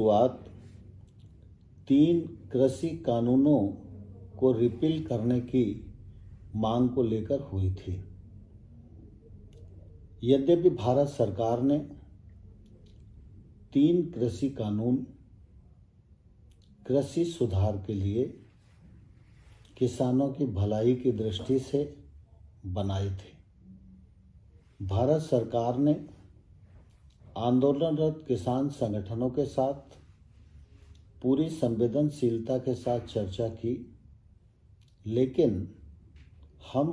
शुरुआत 3 कृषि कानूनों को रिपील करने की मांग को लेकर हुई थी। यद्यपि भारत सरकार ने 3 कृषि कानून कृषि सुधार के लिए किसानों की भलाई की दृष्टि से बनाए थे, भारत सरकार ने आंदोलनरत किसान संगठनों के साथ पूरी संवेदनशीलता के साथ चर्चा की, लेकिन हम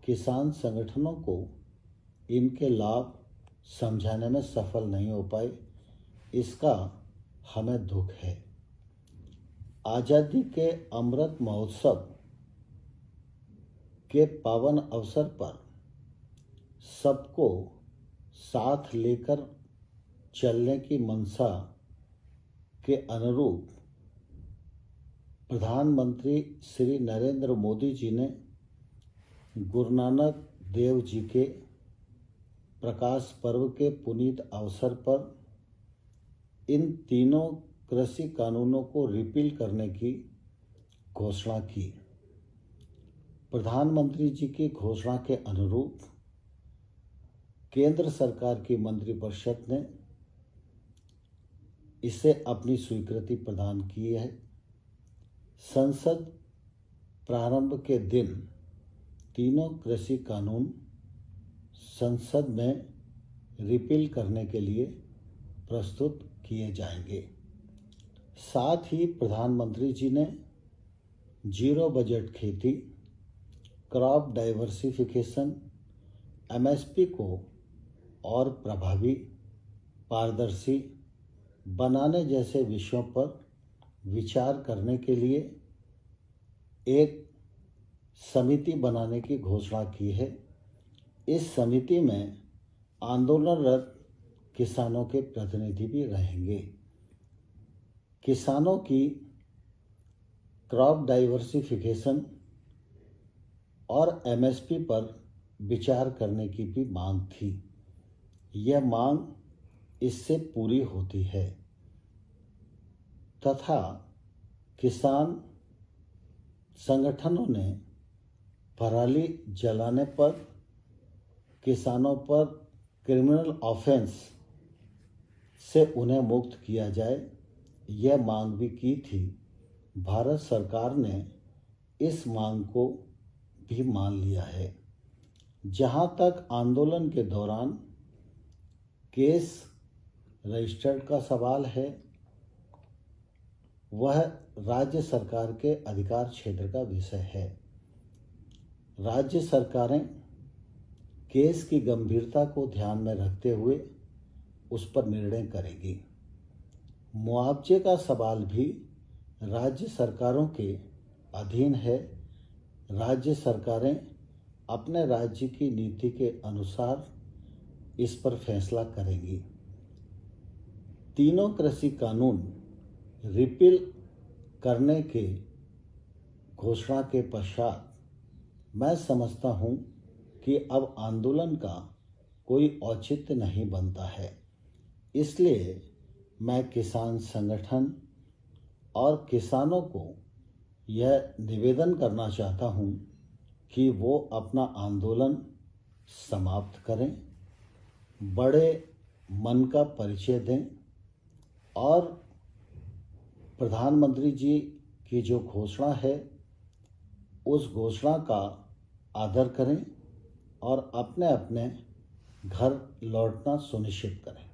किसान संगठनों को इनके लाभ समझाने में सफल नहीं हो पाए। इसका हमें दुख है। आज़ादी के अमृत महोत्सव के पावन अवसर पर सबको साथ लेकर चलने की मंशा के अनुरूप प्रधानमंत्री श्री नरेंद्र मोदी जी ने गुरु नानक देव जी के प्रकाश पर्व के पुनीत अवसर पर इन तीनों कृषि कानूनों को रिपील करने की घोषणा की। प्रधानमंत्री जी की घोषणा के अनुरूप केंद्र सरकार की मंत्रिपरिषद ने इसे अपनी स्वीकृति प्रदान की है। संसद प्रारंभ के दिन तीनों कृषि कानून संसद में रिपील करने के लिए प्रस्तुत किए जाएंगे। साथ ही प्रधानमंत्री जी ने जीरो बजट खेती, क्रॉप डाइवर्सिफिकेशन, एमएसपी को और प्रभावी, पारदर्शी बनाने जैसे विषयों पर विचार करने के लिए एक समिति बनाने की घोषणा की है। इस समिति में आंदोलनरत किसानों के प्रतिनिधि भी रहेंगे। किसानों की क्रॉप डाइवर्सिफिकेशन और एमएसपी पर विचार करने की भी मांग थी। यह मांग इससे पूरी होती है तथा किसान संगठनों ने पराली जलाने पर किसानों पर क्रिमिनल ऑफेंस से उन्हें मुक्त किया जाए, यह मांग भी की थी। भारत सरकार ने इस मांग को भी मान लिया है। जहां तक आंदोलन के दौरान केस रजिस्टर्ड का सवाल है, वह राज्य सरकार के अधिकार क्षेत्र का विषय है। राज्य सरकारें केस की गंभीरता को ध्यान में रखते हुए उस पर निर्णय करेगी। मुआवजे का सवाल भी राज्य सरकारों के अधीन है। राज्य सरकारें अपने राज्य की नीति के अनुसार इस पर फैसला करेंगी। तीनों कृषि कानून रिपील करने के घोषणा के पश्चात मैं समझता हूं कि अब आंदोलन का कोई औचित्य नहीं बनता है। इसलिए मैं किसान संगठन और किसानों को यह निवेदन करना चाहता हूं कि वो अपना आंदोलन समाप्त करें, बड़े मन का परिचय दें और प्रधानमंत्री जी की जो घोषणा है उस घोषणा का आदर करें और अपने अपने घर लौटना सुनिश्चित करें।